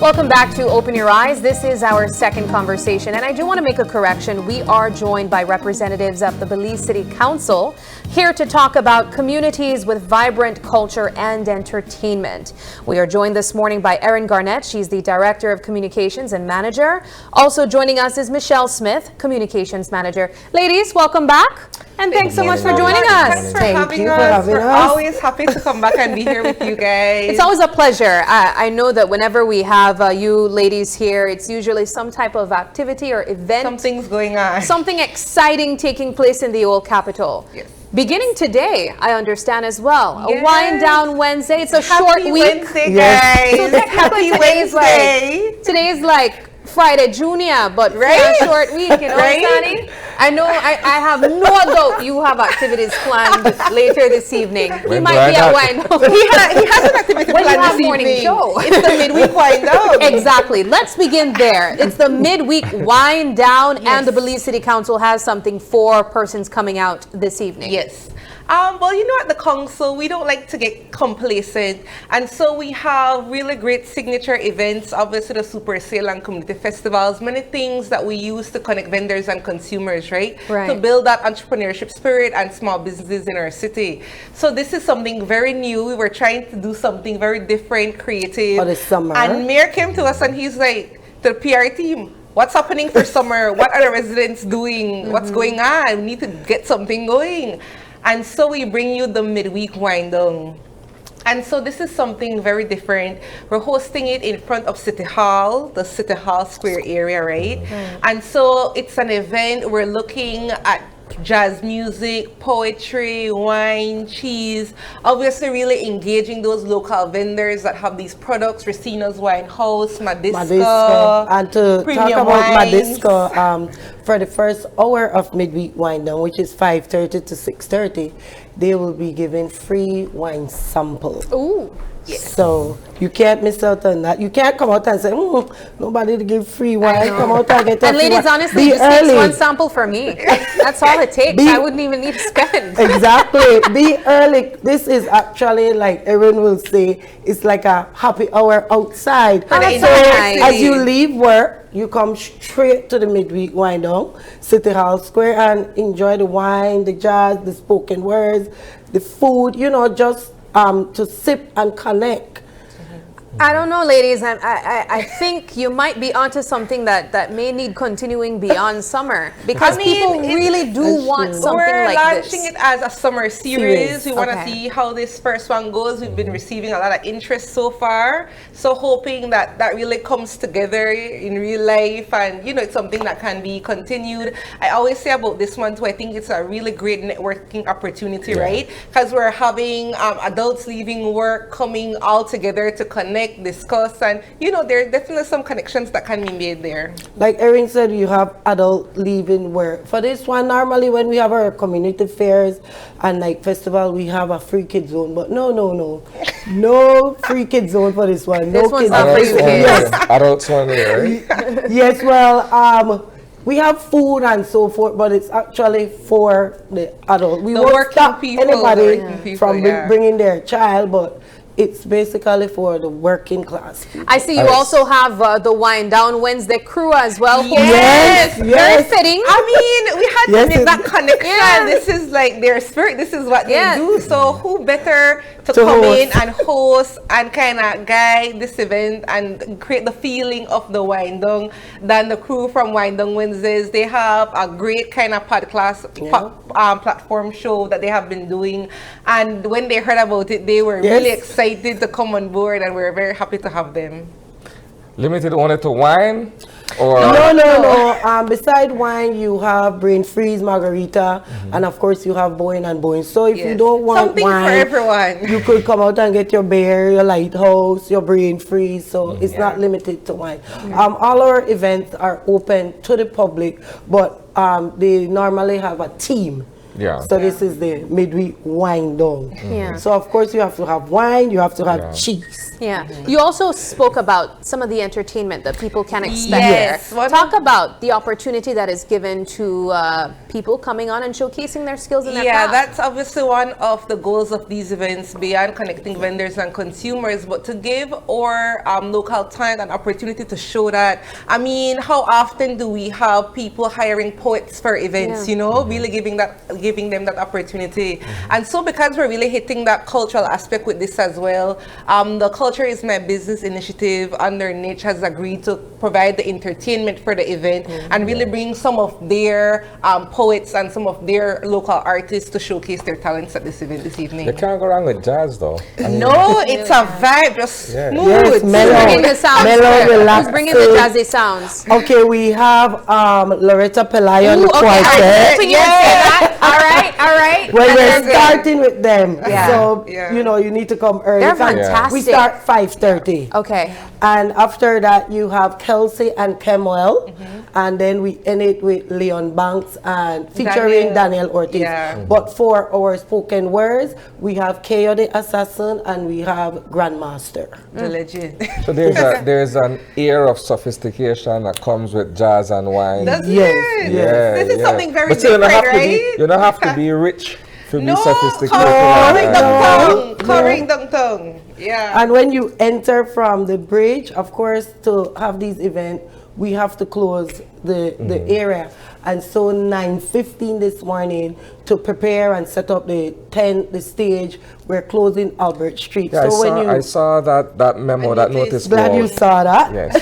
Welcome back to Open Your Eyes. This is our second conversation, and I do want to make a correction. We are joined by representatives of the Belize City Council here to talk about communities with vibrant culture and entertainment. We are joined this morning by Erin Garnett. She's the Director of Communications and Manager. Also joining us is Michelle Smith, Communications Manager. Ladies, welcome back. And thanks so much for joining us. Thanks for having us. We're always happy to come back and be here with you guys. It's always a pleasure. I know that whenever we have you ladies here, it's usually some type of activity or event. Something's going on. Something exciting taking place in the old capital. Yes. Beginning today, I understand as well. Yes. A wind down Wednesday. It's a Happy short week. Wednesday, guys. So technically today is like Friday Junior, but right? a short week, you know, right? Sonny? I know, I have no doubt you have activities planned later this evening. He might be at wind down. He has an activity when planned you have this morning evening. show. It's the midweek wind down. Exactly. Let's begin there. It's the midweek wind down, Yes. and the Belize City Council has something for persons coming out this evening. Yes. Well, you know, at the council, we don't like to get complacent. And so we have really great signature events, obviously the Super Sale and community festivals, many things that we use to connect vendors and consumers, right? To build that entrepreneurship spirit and small businesses in our city. So this is something very new. We were trying to do something very different, creative. For the summer. And Mayor came to us and he's like, to the PR team, what's happening for summer? What are the residents doing? What's going on? We need to get something going. And so we bring you the midweek wind down. And so this is something very different. We're hosting it in front of City Hall, the City Hall Square area, right? And so it's an event. We're looking at jazz music, poetry, wine, cheese, obviously really engaging those local vendors that have these products, Racina's Wine House, Madisco, and to talk about wines. Madisco, for the first hour of midweek wine down, which is 5:30 to 6:30, they will be giving free wine samples. Ooh. Yes. So you can't miss out on that. You can't come out and say, nobody to give free wine. Come out and get a And free ladies, wine. honestly, Be just takes early. one sample for me. That's all it takes. I wouldn't even need to spend. Exactly. Be early. This is actually, like Erin will say, it's like a happy hour outside. Oh, that's So nice. as you leave work, you come straight to the midweek wind down, City Hall Square, and enjoy the wine, the jazz, the spoken words, the food, you know, just to sip and connect. I don't know, ladies. I think you might be onto something that may need continuing beyond summer, because people really do want something We're like launching this. it as a summer series. We want to Okay. see how this first one goes. We've been receiving a lot of interest so far. So hoping that really comes together in real life, and you know, it's something that can be continued. I always say about this one too, I think it's a really great networking opportunity, right? Because we're having adults leaving work, coming all together to connect, discuss, and you know, there are definitely some connections that can be made there. Like Erin said, you have adult leaving work. For this one, normally when we have our community fairs and like festival, we have a free kid zone. But no free kid zone for this one. This No one's kids not zone. for you kids. Yes. Adults only, right? Yes, well, we have food and so forth, but it's actually for the adult. We The won't working stop people, anybody the working people, from yeah. bringing their child, but it's basically for the working class. I see you also have the Wind Down Wednesday crew as well. Yes, Very yes. fitting. I mean, we had Yes, to make that it's- connection. Yeah. This is like their spirit. This is what Yeah. they do. So who better to To come host. in and host and kind of guide this event and create the feeling of the Wind Down than the crew from Wind Down Wednesdays. They have a great kind of podcast platform show that they have been doing. And when they heard about it, they were really excited to come on board, and we're very happy to have them. Limited only to wine? Or No. Beside wine, you have brain freeze, margarita, and of course you have Boeing and Boeing. So if you Yes. don't want Something wine, for everyone. you could come out and get your beer, your lighthouse, your brain freeze. So it's not limited to wine. All our events are open to the public, but they normally have a team. Yeah. So this is the midweek wine down. Yeah. So of course you have to have wine, you have to have Yeah. cheese. Yeah. You also spoke about some of the entertainment that people can expect Yes. there. Talk about the opportunity that is given to people coming on and showcasing their skills in their Yeah, craft. that's obviously one of the goals of these events, beyond connecting vendors and consumers, but to give our local talent an opportunity to show that. I mean, how often do we have people hiring poets for events, Yeah. you know, really giving them that opportunity. And so because we're really hitting that cultural aspect with this as well, the Culture is My Business initiative under Niche has agreed to provide the entertainment for the event and really bring some of their poets and some of their local artists to showcase their talents at this event this evening. You can't go wrong with jazz, though. I mean, No, it's a vibe, just Yeah. smooth. Yes, mellow. Who's bringing the sounds? Mellow, Who's relaxing. bringing the jazzy sounds? Okay, we have Loretta Pelayo on Ooh, the okay, I quartet. knew you would say that. All right. Well, And we're then- starting with them. Yeah. So, Yeah. you know, you need to come early. They're In fact, fantastic. We start 5:30. Okay. And after that, you have Kelsey and Kemuel. And then we end it with Leon Banks and featuring Daniel Ortiz. Yeah. But for our spoken words, we have Ko the Assassin and we have Grandmaster. The legend. So there's an air of sophistication that comes with jazz and wine. That's Yes, it. yeah, This is yeah. something very But still, different, you don't have right? to be, you don't have to be rich to No, be sophisticated. correct No. the tongue. Yeah. And when you enter from the bridge, of course, to have these events, we have to close the area. And so 9:15 this morning to prepare and set up the stage, we're closing Albert Street. Yeah, so I saw that memo, that notice glad you board. saw that. Yes.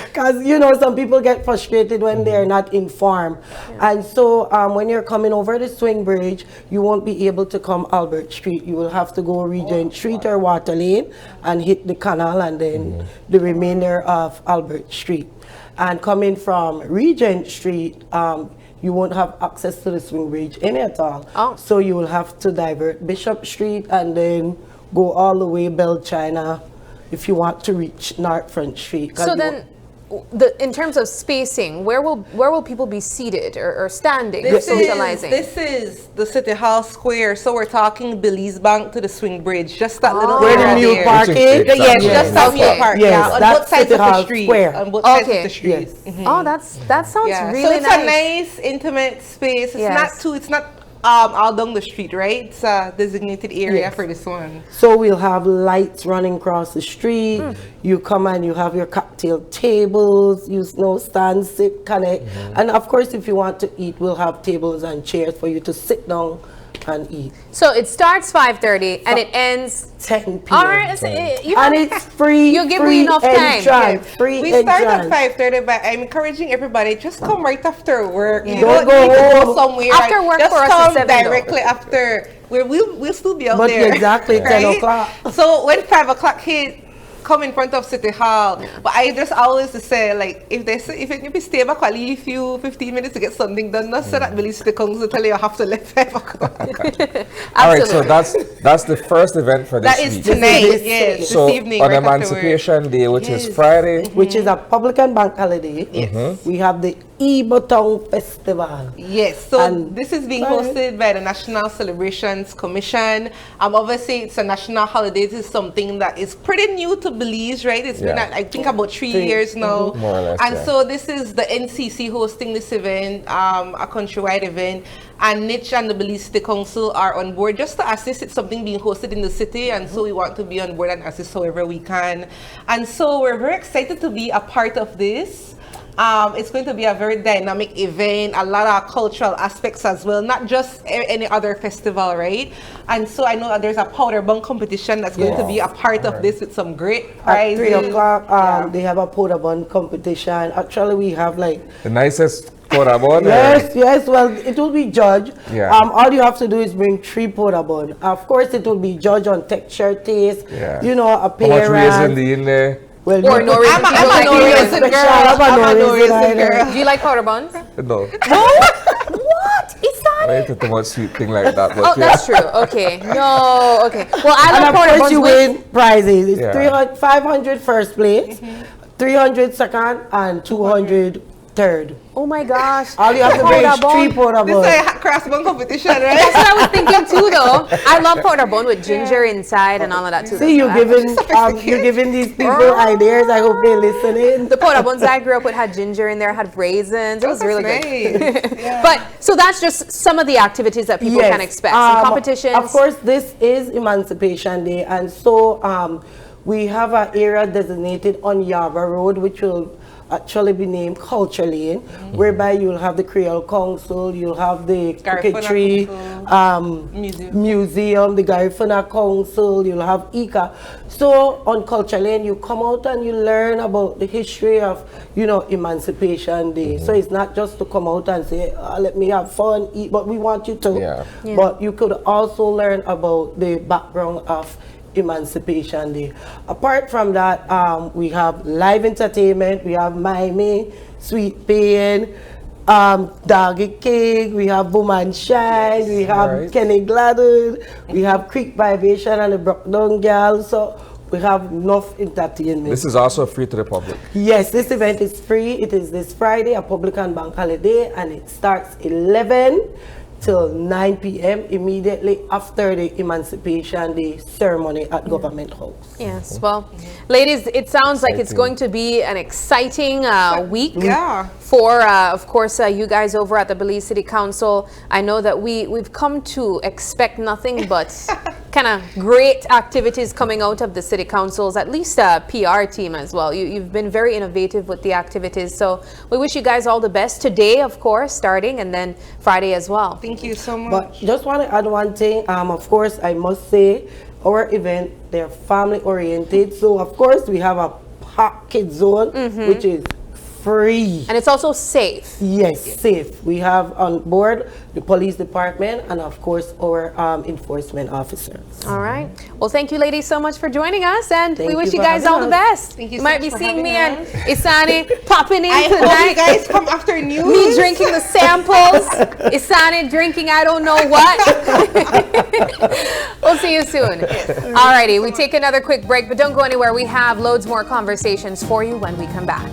Because, you know, some people get frustrated when they're not informed. And so when you're coming over the swing bridge, you won't be able to come Albert Street. You will have to go Regent Street or Water Lane and hit the canal and then the remainder of Albert Street. And coming from Regent Street, you won't have access to the swing bridge any at all. Oh. So you will have to divert Bishop Street and then go all the way Bell China if you want to reach North Front Street. 'Cause So you then, in terms of spacing, where will people be seated or standing, or This socializing? is the City Hall Square. So we're talking Belize Bank to the swing bridge. Just that little where area the Mule there. Park Which is? is- Yes, Exactly. just that Okay. Mule Park. Yes, Yeah, on that's both sides City of the Hall street. Square. On both sides Okay. of the street. Yes. Oh, that sounds Yeah. really so it's nice. a nice, intimate space. Yes. It's not all down the street, right? It's a designated area Yes. for this one. So we'll have lights running across the street. You come and you have your cocktail tables, you know, stand, sit, connect. And of course, if you want to eat, we'll have tables and chairs for you to sit down and eat. So it starts 5:30 and it ends. 10 p.m. All right, so, you And have- it's free. You give free me enough time. entrance, Free We start at entrance. 5:30, but I'm encouraging everybody just come right after work. Yeah. You Don't don't need go to go home. somewhere. After work just for us is come 7 though. directly after. We'll still be out But there. exactly 10 o'clock. So when 5 o'clock hit, come in front of City Hall. But I just always say, like, if you stay back, I'll leave you 15 minutes to get something done. Not so that Belize the Kongs will tell you have to leave 5 o'clock. All right, so Absolutely. that's the first event for this That is week. tonight, This- yes, So this evening, on right after work. Emancipation Day, which is Yes. Friday, Which is a public and bank holiday. We have the Ibotown Festival. Yes, so And- this is being Sorry. hosted by the National Celebrations Commission. Obviously, it's a national holiday. This is something that is pretty new to Belize, right? It's been, Yeah. I think, about 3 years now. More or less, And yeah. so this is the NCC hosting this event, a countrywide event. And Niche and the Belize City Council are on board just to assist. It's something being hosted in the city, and so we want to be on board and assist however we can. And so we're very excited to be a part of this. It's going to be a very dynamic event, a lot of cultural aspects as well, not just any other festival, right? And so I know that there's a powder bun competition that's going to be a part of this with some great At prizes. 3 o'clock, Yeah. they have a powder bun competition. Actually, we have like the nicest powder bun. Yes, well, it will be judged. Yeah. All you have to do is bring 3 powder bun. Of course, it will be judged on texture, taste, Yeah. you know, How much appearance. raisin in there? Well, Or you- no raisin. I'm a You like no raisin? raisin girl. I'm a I'm a no no raisin raisin either. girl. Do you like powder buns? No. What? Is I that it? ain't too much sweet thing like that. But Oh, yeah. that's true. Okay. No. Okay. Well, I And love of powder course, buns. you with- win prizes. It's Yeah. 500 first place, 300 second, and 200 third. Oh my gosh. All you have to bring is 3 powder This bun. is a cross-bun competition, right? That's what I was thinking too, though. I love powder bun with ginger inside and all of that too. See, you're giving these people ideas. I hope they're listening. The powder buns I grew up with had ginger in there, had raisins. It was really good. Nice. But so that's just some of the activities that people can expect. Some competitions. Of course, this is Emancipation Day, and so we have an area designated on Yaba Road, which will actually be named Culture Lane, whereby you'll have the Creole Council, you'll have the Cricketry Museum, the Garifuna Council, you'll have ICA. So on Culture Lane, you come out and you learn about the history of, Emancipation Day. So it's not just to come out and say, let me have fun, eat, but we want you to. Yeah. But you could also learn about the background of Emancipation Day. Apart from that, we have live entertainment, we have miming, sweet pain, Doggy Cake, we have Boom and Shine, we have Kenny Gladden, we have Creek Vibration and the Brockdown Girls. So we have enough entertainment. This is also free to the public. Yes, this event is free. It is this Friday, a public and bank holiday, and it starts 11 till 9 p.m. immediately after the Emancipation Day ceremony at Government House. Yes, well, ladies, it sounds like it's going to be an exciting week for, of course, you guys over at the Belize City Council. I know that we've come to expect nothing but kind of great activities coming out of the City Council's, at least a PR team as well. You've been very innovative with the activities, so we wish you guys all the best today, of course, starting, and then Friday as well. Thank you so much. But just want to add one thing. Of course, I must say, our event, they're family oriented. So, of course, we have a pocket zone, which is free. And it's also safe. Yes, safe. We have on board the police department and, of course, our enforcement officers. All right. Well, thank you, ladies, so much for joining us, and we wish you for guys all the having best. Thank you You so might much be for seeing me having and Isani popping in I hope tonight. you guys come after news. Me drinking the samples. Isani drinking I don't know what. We'll see you soon. All righty. We take another quick break, but don't go anywhere. We have loads more conversations for you when we come back.